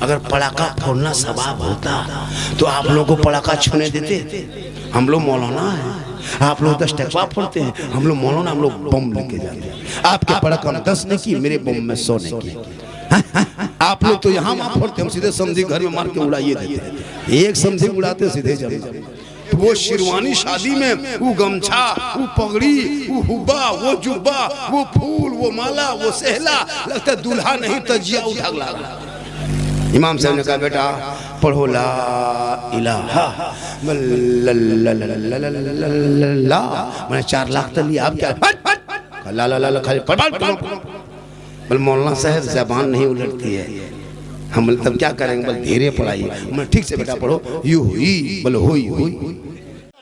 अगर पड़ाका फोड़ना सवाब होता तो आप लोगों को पड़ाका छूने देते? हम लोग मौलाना है, आप लोग 10 टकवा फोड़ते हैं, हम लोग मौलाना, हम लोग बम लेके जाते हैं। आपके पड़ाका में 10 ने की, मेरे बम में 100 ने की। आप लोग तो यहाँ वहाँ फोड़ते, हम सीधे समझी घर में मार के उड़ाइए देते। एक समझी उड़ाते सीधे जम। वो शेरवानी शादी में वो गमछा, वो पगड़ी, वो हुब्बा, वो जुब्बा, वो फूल, वो माला, वो सहला, लगता दूल्हा नहीं तजिया उठा लगा। इमाम साहब ने कहा बेटा पढ़ो ला इलाहा ला, मैंने 4 लाख तक लिया, आप क्या ला ला ला खाली बोल मौलाना साहब ज़बान नहीं उलटती है, हम तब क्या करेंगे? बोल धीरे पढ़ाइए। मैं ठीक से बेटा पढ़ो, यू हुई बोलो हुई हुई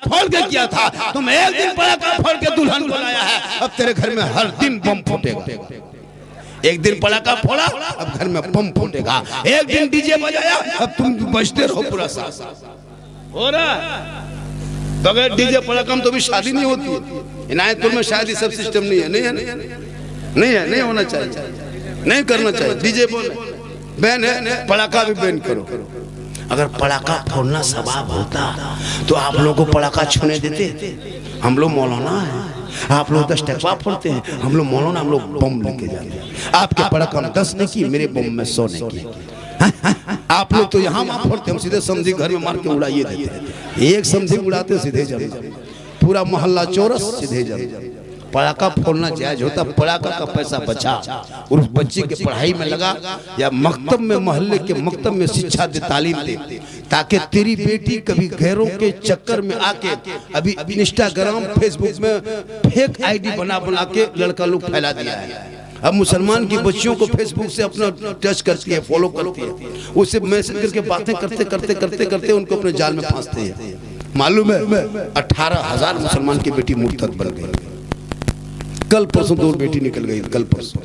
फोड़ के किया था, तुम एक दिन पड़ाका फोड़ के दुल्हन बनाया है, अब तेरे घर में हर दिन बम फूटेगा। एक दिन पड़ाका फोड़ा, अब घर में बम फूटेगा। एक दिन डीजे बजाया, अब तुम बजते रहो पूरा साल। हो रहा बगैर डीजे पड़ाका तो भी शादी नहीं होती। इनायतपुर में शादी सब सिस्टम नहीं है, नहीं है, नहीं है, नहीं होना चाहिए, नहीं करना चाहिए। डीजे बैन है, पड़ाका भी बैन करो। अगर पड़ाका फोड़ना सवाब होता तो आप लोगों को पड़ाका छूने देते? हम लोग मौलाना है, आप लोग 10 टकवा फोड़ते हैं, हम लोग मौलाना, हम लोग बम लेके जाते हैं। आपके पड़ाका में 10 ने की, मेरे बम में 100 ने की। आप लोग तो यहाँ वहाँ फोड़ते, हम सीधे समझी घर में मार के उड़ाइए देते। एक समझी उड़ाते सीधे जम, पूरा मोहल्ला चौरस सीधे जम। पड़ाका फोड़ना जायज होता, पड़ाका का पैसा बचा और उस बच्चे के पढ़ाई में लगा, या मकतब में, मोहल्ले के मकतब में शिक्षा दे, तालीम दे, ताकि तेरी बेटी कभी गैरों के चक्कर में आके, अभी इंस्टाग्राम फेसबुक में फेक आईडी बना बना के लड़का लोग फैला दिया है। अब मुसलमान की बच्चियों को फेसबुक से अपना टच करती है, फॉलो करती है, उससे मैसेज करके बातें करते करते करते करते उनको अपने जाल में फांसते हैं। मालूम है 18,000 मुसलमान की बेटी मुर्तद बन गई। कल परसों 2 बेटी निकल गई, कल परसों।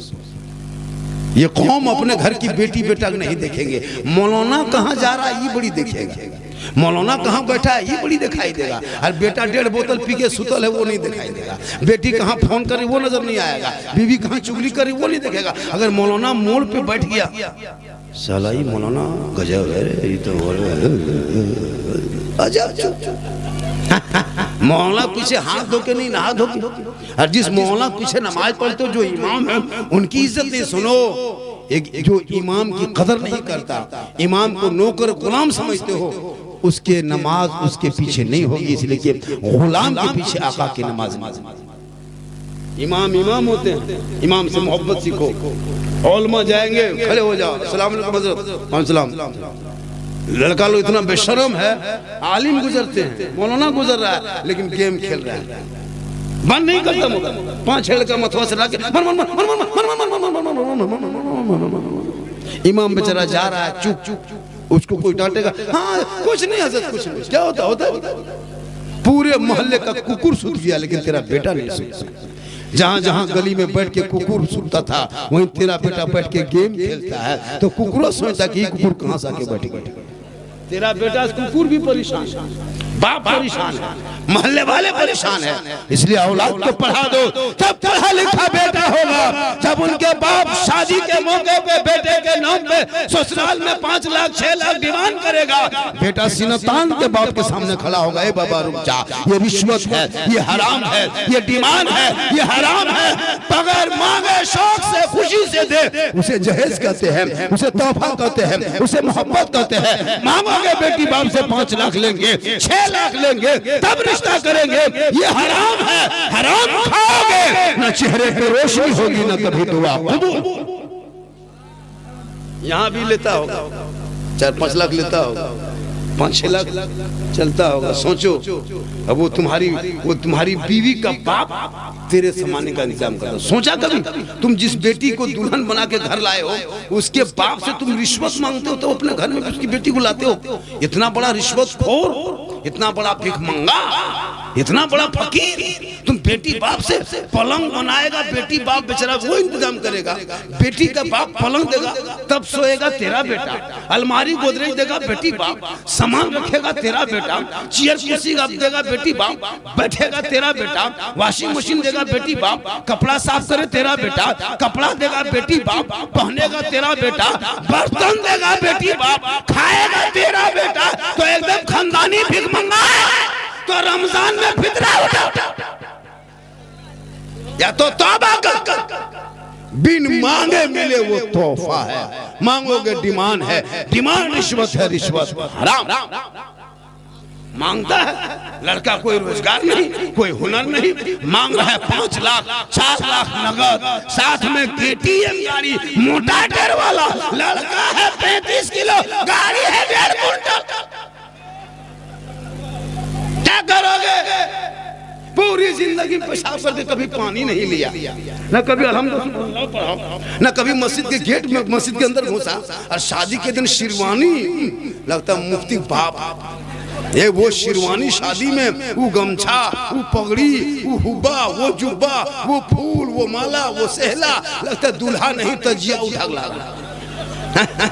ये कौम अपने घर की बेटी बेटा नहीं देखेंगे। मौलाना कहाँ जा रहा है ये बड़ी देखेगा, मौलाना कहाँ बैठा है ये बड़ी दिखाई देगा, और बेटा 1.5 बोतल पी के सुतल है वो नहीं दिखाई देगा। बेटी कहाँ फोन करे वो नजर नहीं आएगा, बीवी कहाँ चुगली करे वो नहीं देखेगा। अगर मौलाना मोड़ पे बैठ गया, साला ही मौलाना गजब है, ये तो मौलाना पीछे हाथ धो के नहीं, नहा धो के। और जिस मौलाना पीछे नमाज पढ़ते हो, जो इमाम है, उनकी इज्जत नहीं। सुनो, एक जो इमाम की कदर नहीं करता, इमाम को नौकर गुलाम समझते हो, उसके नमाज उसके पीछे नहीं होगी, इसलिए कि गुलाम के पीछे आका की नमाज। इमाम इमाम होते हैं, इमाम से मोहब्बत सीखो। औलमा जाएंगे, खड़े हो जाओ, अस्सलाम वालेकुम हज़रत, सलाम। लड़का लोग इतना बेशर्म है, आलिम गुजरते हैं, मौलाना गुजर रहा है, लेकिन गेम खेल रहा है, बंद नहीं करता मोबाइल। 5 लड़का मथवा से लाके इमाम बेचारा जा रहा है, चुप चुप, उसको कोई डांटेगा, हाँ कुछ नहीं हज़रत, कुछ नहीं। क्या होता होता पूरे मोहल्ले का कुकुर सूत गया, लेकिन तेरा बेटा नहीं सूता। जहाँ जहाँ गली में बैठ के कुकुर सुनता था, वहीं तेरा बेटा बैठ के गेम खेलता है, तो कुकुर सोचता कि कुकुर कहाँ से आके बैठेगा। तेरा बेटा, कुकुर भी परेशान है, बाप परेशान है, मोहल्ले वाले परेशान है। इसलिए औलाद को पढ़ा दो, जब पढ़ा लिखा बेटा होगा, जब उनके बाप शादी के मौके पे बेटे के नाम पे ससुराल में 5 लाख 6 लाख डिमांड करेगा, बेटा सीना तान के बाप के सामने खड़ा होगा, ए बाबा रुक जा, ये रिश्वत है, ये हराम है, ये डिमांड है, ये हराम है, बगैर मांगे शौक से खुशी से दे, उसे जहेज कहते हैं, उसे तोहफा कहते हैं, उसे मोहब्बत कहते हैं। मांगोगे बेटी बाप से 5 लाख लेंगे, 6 लाख लेंगे, तब रिश्ता करेंगे, ये हराम है। हराम खाओगे ना चेहरे पे रोशनी होगी, ना कभी दुआ कबूल। यहाँ भी लेता होगा, 4-5 लाख लेता होगा, 5-6 लाख चलता होगा। सोचो, अब वो तुम्हारी बीवी का बाप तेरे समाने का इंतजाम करता। सोचा कभी तुम जिस बेटी को दुल्हन बना के घर लाए हो, उसके बाप से तुम रिश्वत मांगते हो, तो अपने घर में उसकी बेटी को लाते हो। इतना बड़ा रिश्वतखोर, इतना बड़ा भिखमंगा, इतना बड़ा फकीर, तुम बेटी बाप से पलंग बनाएगा, बेटी बाप बेचारा वो इंतजाम करेगा, बेटी का बाप पलंग देगा तब सोएगा तेरा बेटा, अलमारी गोदरेज देगा बेटी बाप, सामान रखेगा तेरा बेटा, चेयर कुर्सी देगा बेटी बाप, बैठेगा तेरा बेटा, वॉशिंग मशीन देगा बेटी बाप, कपड़ा साफ करे तेरा बेटा, कपड़ा देगा बेटी बाप, पहनेगा तेरा बेटा, बर्तन देगा बेटी बाप, खाएगा तेरा बेटा। तो एकदम खानदानी भिखमंगा है, तो रमजान में फितरा उठा या तो तौबा कर, बिन मांगे मिले वो तोहफा है, मांगोगे डिमांड है, डिमांड रिश्वत है, रिश्वत हराम। मांगता है लड़का, कोई रोजगार नहीं, कोई हुनर नहीं, मांग रहा है 5 लाख 4 लाख नगद, साथ में KTM गाड़ी, मोटा टायर वाला, लड़का है 35 किलो, गाड़ी है 1.5 कुंटल। क्या करोगे? पूरी जिंदगी पेशाब करके कभी पानी नहीं लिया, न कभी अल्हम्दुलिल्लाह पढ़ा, न कभी मस्जिद के गेट में, मस्जिद के अंदर घुसा, और शादी के दिन शेरवानी लगता मुफ्ती बाप, ये वो शेरवानी शादी में, वो गमछा, वो पगड़ी, वो हुब्बा, वो जुब्बा, वो फूल, वो माला, वो सहला, लगता है दूल्हा नहीं तजिया उठा लगा।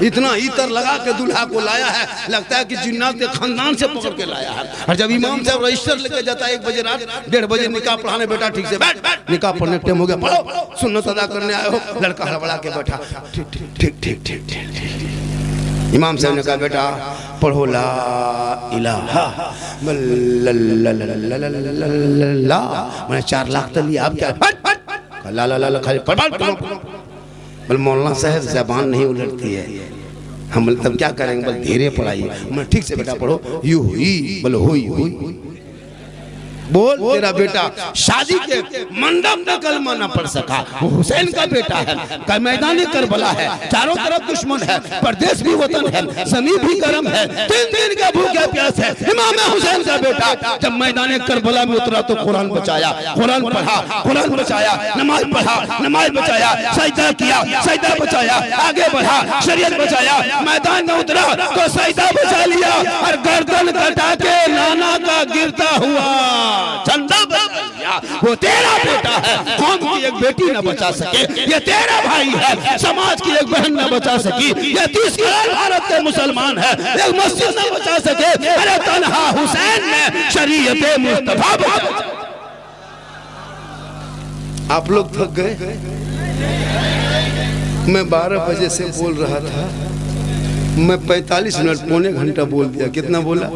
इतना इतर लगा के दूल्हा को लाया है, लगता है कि जिन्नात के खानदान से पकड़ के लाया है। और जब इमाम साहब रजिस्टर लेके जाता है 1 बजे रात, 1:30 बजे निकाह पढ़ाने, बेटा ठीक से बैठ, निकाह पढ़ने का टाइम हो गया, पढ़ो, सुन्नत अदा करने आए हो, लड़का हड़बड़ा के बैठा, ठीक ठीक ठीक ठीक ठीक ठीक। इमाम साहब ने कहा बेटा पढ़ो ला इलाहा इल्लल्लाह, मैंने 4 लाख तो लिया, आप क्या ला ला ला खाली पढ़। बोल मौलाना साहब ज़बान नहीं उलटती है, हम तब क्या करेंगे? बोल धीरे पढ़ाइए। मैं ठीक से बेटा पढ़ो, यू हुई, बोलो हुई हुई, बोल तेरा बेटा शादी के मंडप में कलमा न पढ़ सका, वो हुसैन का बेटा है, का मैदान करबला है, चारों तरफ दुश्मन है, परदेश भी वतन है, ज़मीन भी गर्म है, 3 दिन का भूखा प्यास है, इमाम हुसैन का बेटा जब मैदान करबला में उतरा तो कुरान बचाया, कुरान पढ़ा, कुरान बचाया, नमाज पढ़ा, नमाज बचाया, सजदा किया, सजदा बचाया, आगे बढ़ा, शरीयत बचाया, मैदान में उतरा तो सजदा बचा लिया, और गर्दन कटा के नाना का गिरता हुआ चंदा बचा लिया। वो तेरा बेटा है, कौम की एक बेटी न बचा सके, ये तेरा भाई है, समाज की एक बहन न बचा सकी, ये 30 करोड़ भारत के मुसलमान है, एक मस्जिद न बचा सके, अरे तन्हा हुसैन ने शरीयत मुस्तफा बचा। आप लोग थक गए? मैं 12 बजे से बोल रहा था, मैं 45 मिनट, पौने घंटा बोल दिया। कितना बोला?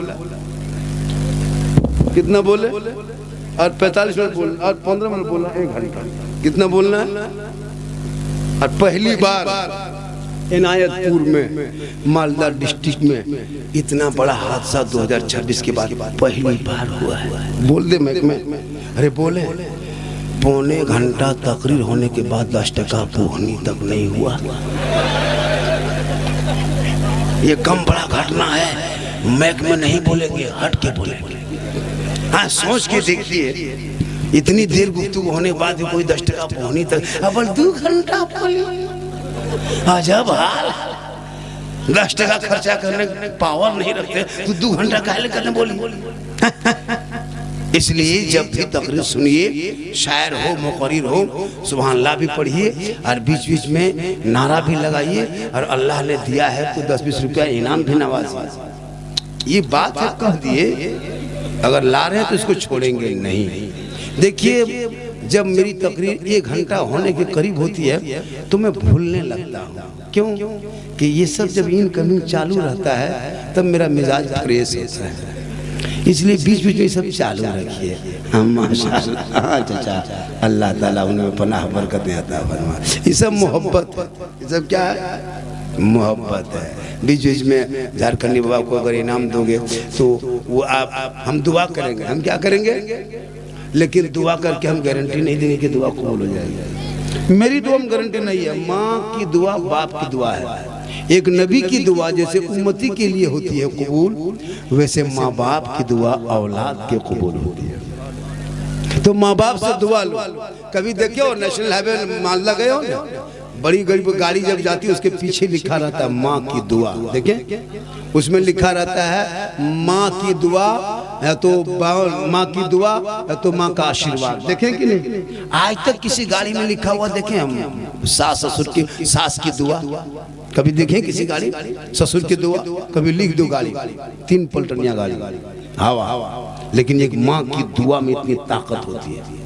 कितना बोले? और 45 मिनट बोल, और 15 मिनट बोला, 1 घंटा। कितना बोलना है? और पहली बार इनायतपुर में, मालदा डिस्ट्रिक्ट में इतना बड़ा हादसा 2026 के बाद पहली बार हुआ है। बोल दे मैं, अरे बोले, पौने घंटा तकरीर होने के बाद 10 टका पोहनी तक नहीं हुआ। ये कम बड़ा घटना है, मैक में नहीं बोलेंगे, हट के बोलेंगे। हाँ, सोच के देखिए, इतनी देर गुफ्तगू होने बाद भी कोई 10 टका पोहनी तक, अब 2 घंटा बोले, अजब हाल। 10 टका खर्चा करने पावर नहीं रखते तो 2 घंटा काहे करने बोली। इसलिए जब भी तकरीर सुनिए, शायर हो, मुकर्रिर हो, सुभान अल्लाह भी पढ़िए, और बीच बीच में नारा भी लगाइए, और अल्लाह ने दिया है तो 10-20 रुपया इनाम भी नवाजिए। ये बात है, कह दिए, अगर ला रहे हैं तो इसको छोड़ेंगे नहीं। देखिए, जब मेरी तकरीर 1 घंटा होने के करीब होती है तो मैं भूलने लगता हूँ। क्यों? कि ये सब जब इनकमिंग चालू रहता है तब मेरा मिजाज फ्रेश होता है, इसलिए बीच बीच में सब चालू रखिए। हम माशाअल्लाह, चाचा अल्लाह ताला उनमें पनाह बरकतें अता फरमा। ये सब मोहब्बत, ये सब क्या है? मोहब्बत है। बीच बीच में झारखंडी बाबा को अगर इनाम दोगे तो वो आप, हम दुआ करेंगे। हम क्या करेंगे? लेकिन दुआ करके हम गारंटी नहीं देंगे कि दुआ कबूल हो जाएगी। मेरी तो हम गारंटी नहीं है। माँ की दुआ बाप की दुआ है। एक नबी की दुआ जैसे उम्मती के लिए होती है कबूल, वैसे माँ बाप की दुआ औलाद के कबूल होती है। तो माँ बाप से दुआ लो। कभी देखे हो नेशनल हाईवे मालदा गए हो ना, बड़ी गरीब गाड़ी जब जाती है उसके पीछे लिखा रहता है माँ की दुआ। देखें उसमें लिखा रहता है माँ की दुआ है तो माँ की दुआ है तो माँ का आशीर्वाद। देखें कि नहीं, आज तक किसी गाड़ी में लिखा हुआ देखें हम सास ससुर की, सास की दुआ कभी देखें किसी गाड़ी, ससुर की दुआ कभी लिख दो गाड़ी, 3 पलटनिया गाड़ी हवा। लेकिन एक माँ की दुआ में इतनी ताकत होती है।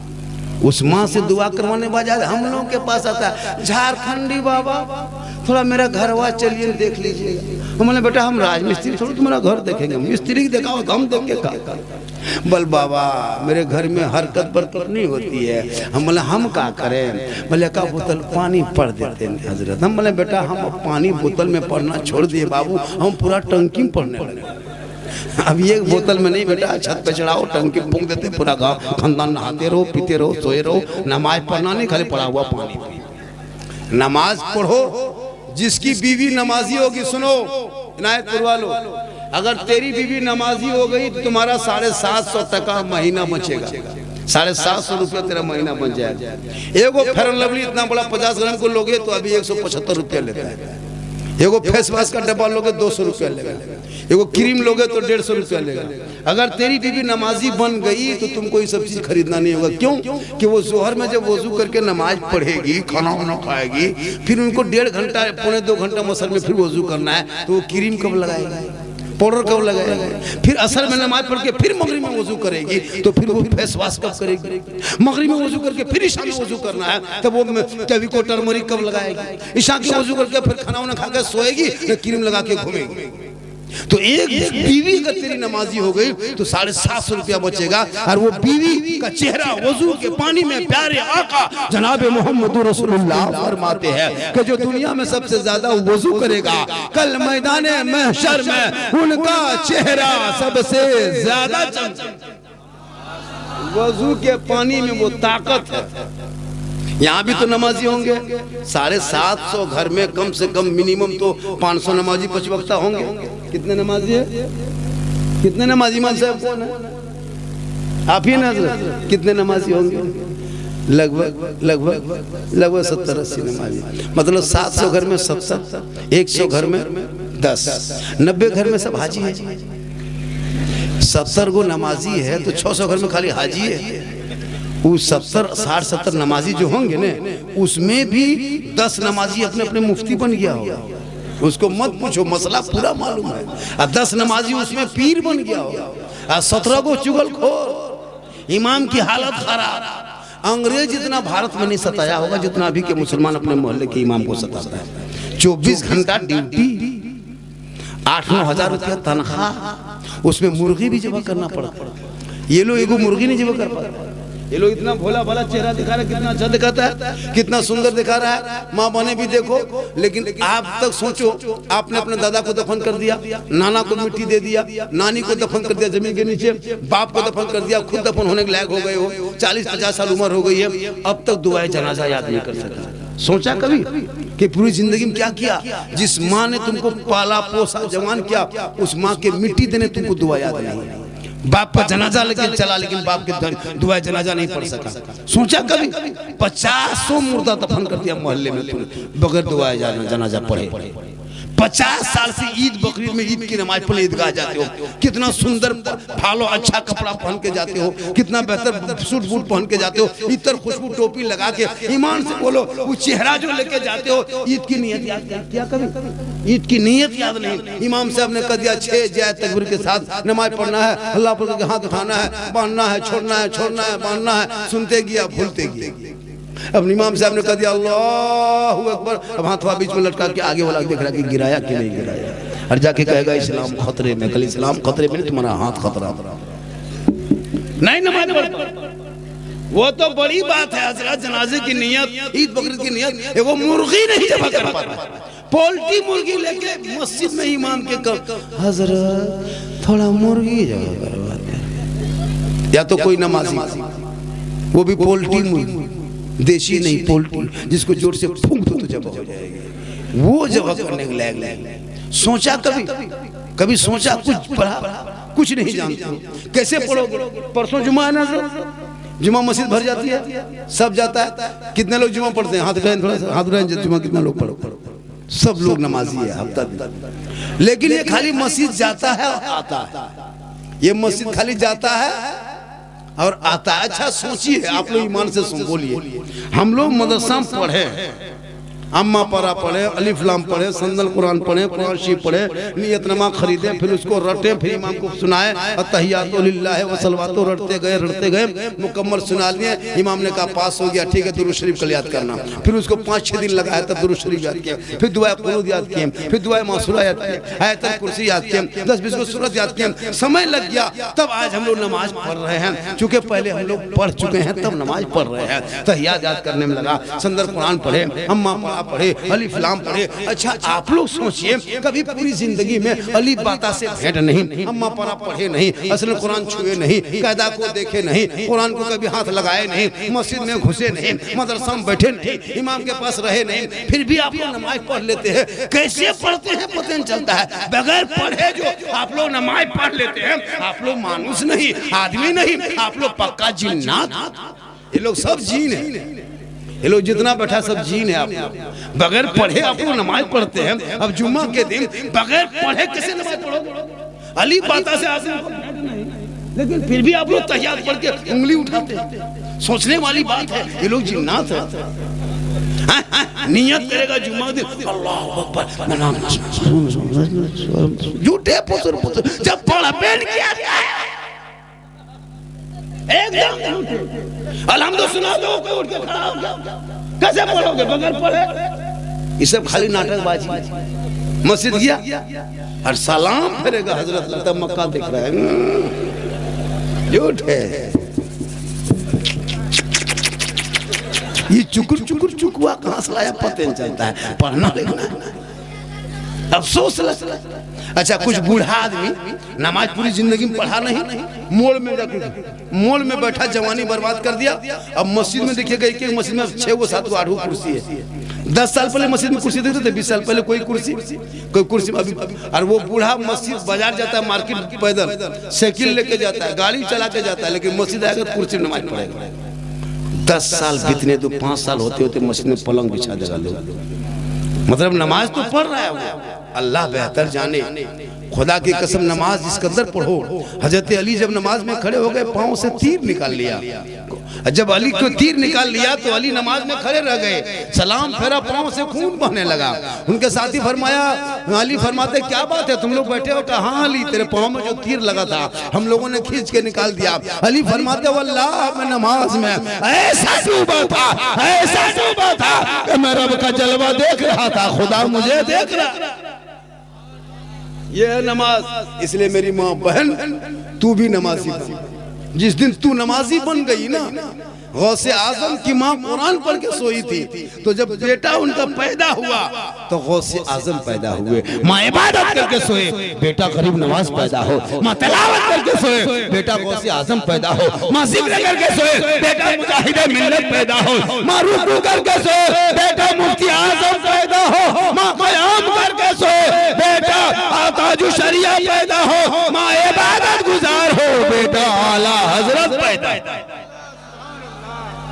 उस माँ से दुआ करवाने बाजार हम लोगों के पास आता है झारखंडी बाबा थोड़ा मेरा घरवा चलिए देख लीजिएगा। हमने बेटा हम राजमिस्त्री थोड़ा तुम्हारा घर देखेंगे, मिस्त्री दिखाओ तो हम देखेंगे का। बल बाबा मेरे घर में हरकत बरकत नहीं होती है। हम बोले हम क्या करें, बोले का बोतल पानी पढ़ देते हैं हजरत। हम बोले बेटा हम पानी बोतल में पढ़ना छोड़ दिए बाबू, हम पूरा टंकी में पढ़ने लगे। अब ये बोतल में नहीं बेटा, छत पे चढ़ाओ टंकी फूंक देते, पूरा गाँव खानदान नहाते रहो पीते रहो सोए रहो। नमाज पढ़ना नहीं, खाली पढ़ा हुआ पानी। नमाज पढ़ो, जिसकी बीवी नमाजी होगी, सुनो इनायतपुर वालों, अगर तेरी बीवी नमाजी हो गई तो तुम्हारा 750 टका महीना बचेगा। 750 रुपया तेरा महीना बन जाएगा। एगो फेयर एंड लवली इतना बड़ा 50 ग्राम को लोगे तो अभी 175 रुपया लेता है। एगो फेस वॉश का डब्बा लोगे 200 रुपया लेगा। एगो क्रीम लोगे तो 150 रुपया लेगा। अगर तेरी बीवी नमाजी बन गई तो तुमको ये सब चीज खरीदना नहीं होगा। क्यों कि वो जोहर में जब वजू करके नमाज पढ़ेगी, खाना वाना खाएगी, फिर उनको 1.5 घंटा पौने 2 घंटा मसल में फिर वजू करना है, तो वो क्रीम कब लगाएगी, पाउडर कब लगाएगी, फिर असर में नमाज पढ़ के फिर मगरिब में वजू करेगी, तो फिर वो फेस वॉश कब करेगी, मगरिब में वजू करके फिर ईशा में वजू करना है, तब वो कभी को टर्मरिक कब लगाएगी, ईशा के वजू करके फिर खाना वाना खा के सोएगी, क्रीम लगा के घूमेगी। तो एक बीवी अगर तेरी नमाजी हो गई तो 750 रुपया बचेगा। और वो बीवी का चेहरा वजू के पानी में प्यारे आका जनाब मोहम्मद रसूलुल्लाह फरमाते हैं कि जो दुनिया में सबसे ज्यादा वजू करेगा कल मैदान महशर में उनका चेहरा सबसे ज्यादा वजू के पानी में वो ताकत है। यहाँ भी तो नमाजी होंगे 750 घर में कम से कम मिनिमम तो 500 नमाजी 5 वक्ता होंगे। कितने नमाजी है, कितने नमाजी मान साहब कौन है, आप ही ना, कितने नमाजी होंगे, लगभग 70-80 नमाजी। मतलब 700 घर में 70, 100 घर में 10, 90 घर में सब हाजी है। 70 गो नमाजी है तो 600 घर में खाली हाजी है। उस 60-70 नमाजी जो होंगे ने उसमें भी 10 नमाजी अपने अपने मुफ्ती बन गया होगा, उसको मत पूछो, मसला पूरा मालूम है। और 10 नमाजी उसमें पीर बन गया होगा। और 17 को चुगलखोर, इमाम की हालत खराब। अंग्रेज इतना भारत में नहीं सताया होगा जितना अभी के मुसलमान अपने मोहल्ले के इमाम को सताता है। 24 घंटा ड्यूटी, 8-9 हजार रुपया तनख्वाह, उसमें मुर्गी भी जमा करना पड़ता। ये लोग एगो मुर्गी नहीं जमा कर पाते। ये लोग इतना भोला भाला चेहरा दिखा रहा है, कितना अच्छा दिखाता है, कितना सुंदर दिखा रहा है, माँ बने भी देखो। लेकिन आप तक सोचो, आपने अपने दादा को दफन कर दिया, नाना को मिट्टी दे दिया, नानी को दफन कर दिया जमीन के नीचे, बाप को दफन कर दिया, खुद दफन होने के लायक हो गए हो, 40-50 साल उम्र हो गई है, अब तक दुआए जनाजा याद नहीं कर सका। सोचा कभी कि पूरी जिंदगी में क्या किया? जिस माँ ने तुमको पाला पोसा जवान किया, उस माँ के मिट्टी देने तुमको दुआ याद नहीं। बाप का जनाजा लेकिन चला, लेकिन बाप के दुआ जनाजा नहीं पढ़ सका। सोचा कभी? 50 मुर्दा दफन कर दिया मोहल्ले में बगैर दुआ जनाजा पढ़े। 50 साल से ईद बकरीद में ईद की नमाज पढ़ने ईदगाह जाते हो, कितना सुंदर फालो अच्छा कपड़ा पहन के जाते हो, कितना बेहतर सूट बूट पहन के जाते हो, इतर खुशबू टोपी लगा के ईमान से बोलो, वो चेहरा जो लेके जाते हो, ईद की नियत याद किया कभी? ईद की नियत याद नहीं। इमाम साहब ने कह दिया 6 जय तकबीर के साथ नमाज पढ़ना है, अल्लाह पर हाथ उठाना है, बांधना है, छोड़ना है, छोड़ना है, बांधना है, सुनते गया भूलते गया। अब इमाम साहब ने कह दिया अल्लाहू अकबर, अब हाथवा बीच में लटका के आगे वाला देख रहा कि गिराया कि नहीं गिराया, और जाके कहेगा इस्लाम खतरे में। कल इस्लाम खतरे में, तुम्हारा हाथ खतरा नहीं। नमाज वो तो बड़ी बात है हजरत, जनाजे की नियत, ईद बकरीद की नियत, वो मुर्गी नहीं जमा कर पाता, पोल्ट्री मुर्गी लेके मस्जिद में इमाम के हजरत थोड़ा मुर्गी जमा करवाते, या तो कोई नमाजी, वो भी पोल्ट्री मुर्गी, देशी नहीं पोल्ट्री, जिसको जोर से फूंक दो तो जब हो जाएगी, वो जब करने के लायक। सोचा कभी सोचा? कुछ पढ़ा, कुछ नहीं जानते, कैसे पढ़ोगे? परसों जुमा है ना, जुमा मस्जिद भर जाती है, सब जाता है। कितने लोग जुमा पढ़ते हैं? हाथ उठाएं, थोड़ा सा हाथ उठाएं। जुमा कितना लोग पढ़ो? सब लोग नमाजी है हफ्ता दिन। लेकिन ये खाली मस्जिद जाता है और आता है। ये मस्जिद खाली जाता है और आता है। अच्छा सोचिए, आप लोग ईमान से सुन बोलिए, हम लोग मदरसा में पढ़े, अम्मा पारा पढ़े, अलिफ लाम पढ़े, संदल कुरान पढ़े, कुरान शरीफ पढ़े, नियत नमा खरीदे, फिर उसको रटे, फिर इमाम को सुनाए, अत्तहियातु लिल्लाह व सलवातो, रटते गए, मुकम्मल सुना लिए। इमाम ने कहा पास हो गया, ठीक है, दुरूद शरीफ कल याद करना। फिर उसको 5-6 दिन लगाया, तब दुरूद शरीफ याद किया, फिर दुआ कुनूत याद किए, फिर दुआ मासूरा याद किया, आयतुल कुर्सी याद किए, 10-20 को सूरत याद किए। समय लग गया, तब आज हम लोग नमाज पढ़ रहे हैं। चूंकि पहले हम लोग पढ़ चुके हैं, तब नमाज पढ़ रहे हैं। तहियात याद करने में लगा, संदल कुरान पढ़े, अम्मा पढ़े, अलिफ लाम पढ़े। अच्छा आप लोग सोचिए, कभी पूरी जिंदगी में अलिफ बाता से भेंट नहीं, अम्मा पारा पढ़े नहीं, असल कुरान छुए नहीं, कायदा को देखे नहीं, कुरान को कभी हाथ लगाए नहीं, मस्जिद में घुसे नहीं, मदरसा में बैठे नहीं, इमाम के पास रहे नहीं, फिर भी आप लोग नमाज पढ़ लेते हैं। कैसे पढ़ते हैं पता नहीं चलता है। बगैर पढ़े जो आप लोग नमाज पढ़ लेते हैं, आप लोग मानुस नहीं, आदमी नहीं, आप लोग पक्का जिन्नात। ये लोग सब जीन है, ये लोग जितना बैठा सब जीन है। आप लोग बगैर पढ़े आप लोग नमाज पढ़ते हैं। अब जुम्मा के दिन बगैर पढ़े कैसे नमाज पढ़ोगे? अली बाता से आदमी नहीं, लेकिन फिर भी आप लोग तहियात पढ़ के उंगली उठाते हैं। सोचने वाली बात है, ये लोग जिन्नात है। नियत करेगा जुम्मा दिन, अल्लाह अकबर, झूठे पुसर जब पढ़ा पेट किया एकदम अलहम्दुलिल्लाह सुना दो, कोई उठ के खड़ा हो गया। कैसे पढ़ोगे बगैर पढ़े? ये सब खाली नाटकबाजी। मस्जिद गया और सलाम फेरेगा, हजरत लगता मक्का दिख रहा है, झूठ है। ये चुकुर चुकुर चुकुआ कहां से लाया पता नहीं चलता है। पढ़ना लिखना अफसोस। अच्छा कुछ बूढ़ा आदमी नमाज पूरी जिंदगी में पढ़ा नहीं, मोड़ में बैठा जवानी बर्बाद कर दिया। अब मस्जिद में देखिएगा, एक मस्जिद में 6-7 8 कुर्सी है। 10 साल पहले मस्जिद में कुर्सी देखते थे, 20 साल पहले कोई कुर्सी अभी। और वो बूढ़ा मस्जिद बाजार जाता है, मार्केट पैदल साइकिल लेके जाता है, गाड़ी चला के जाता है, लेकिन मस्जिद आएगा तो कुर्सी में नमाज पढ़ेगा। 10 साल बीतने तो 5 साल होते होते मस्जिद में पलंग बिछा देगा लोग। मतलब नमाज तो पढ़ रहा है वो, अल्लाह बेहतर जाने। खुदा की कसम नमाज जिस कदर पढ़ो। हजरत अली जब नमाज में खड़े हो गए, पांव से तीर निकाल लिया। जब अली को तीर निकाल लिया तो अली नमाज में खड़े रह गए, सलाम फेरा, पांव से खून बहने लगा। उनके साथी फरमाया, अली फरमाते क्या बात है तुम लोग बैठे हो? कहा हाँ अली, तेरे पांव में जो तीर लगा था हम लोगों ने खींच के निकाल दिया। अली फरमाते वल्लाह मैं नमाज में ऐसा डूबा था कि मैं रब का जलवा देख रहा था, खुदा मुझे देख रहा। ये है नमाज। इसलिए मेरी माँ बहन, तू भी नमाजी बन। जिस दिन तू नमाजी बन गई ना, गौसे आजम की माँ कुरान पढ़ के सोई थी, तो जब बेटा उनका पैदा हुआ तो गौसे आजम पैदा हुए। माँ इबादत करके सोए, बेटा गरीब नवाज पैदा हो। माँ तिलावत करके सोए, बेटा गौसे आजम पैदा हो। माँ जिक्र करके सोए, बेटा मुजाहिद मिल्लत पैदा हो। माँ रुकू करके सोए, बेटा मुफ्ती आजम पैदा हो। माँ क़याम करके सोए, बेटा ताजु शरिया पैदा हो। माँ इबादत गुजार हो, बेटा आला हजरत पैदा।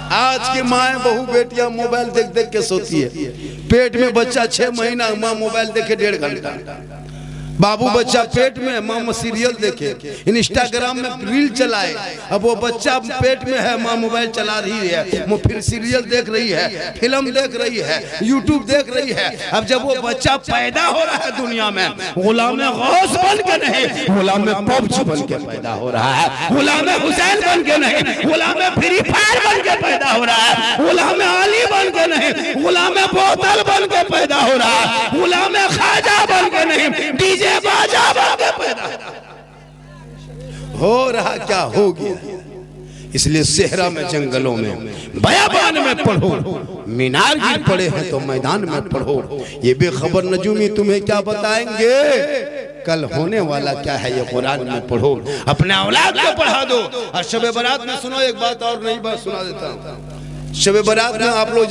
आज की माएँ बहू बेटियां मोबाइल देख देख के सोती है। पेट में बच्चा 6 महीना, माँ मोबाइल देखे 1.5 घंटा। बाबू बच्चा पेट में, माँ सीरियल देखे, इंस्टाग्राम में रील चलाए। अब वो बच्चा पेट में है, माँ मोबाइल चला रही है, वो फिर सीरियल देख रही है, फिल्म देख रही है, यूट्यूब देख रही है। अब जब वो बच्चा पैदा हो रहा है दुनिया में, गुलाम गौस बन के नहीं, गुलाम पब्स बन के पैदा हो रहा है। गुलाम हुसैन बन के नहीं, गुलाम फ्री फायर बन के पैदा हो रहा है। गुलाम अली बन के नहीं, गुलाम बोतल बन के पैदा हो रहा है। गुलाम खाजा बन के नहीं, डीजे बाजा बन के पैदा हो रहा। क्या हो गया? इसलिए सेहरा में, जंगलों में, बयाबान में पढ़ो, मीनार गिर पड़े हैं तो मैदान में पढ़ो। ये बेखबर नजूमी तुम्हें क्या बताएंगे, कल होने वाला क्या है ये कुरान में पढ़ो। अपने औलाद को पढ़ा दो। और शब बारात में सुनो एक बात और, नई बात सुना देता हूँ। शब बारात में आप लोग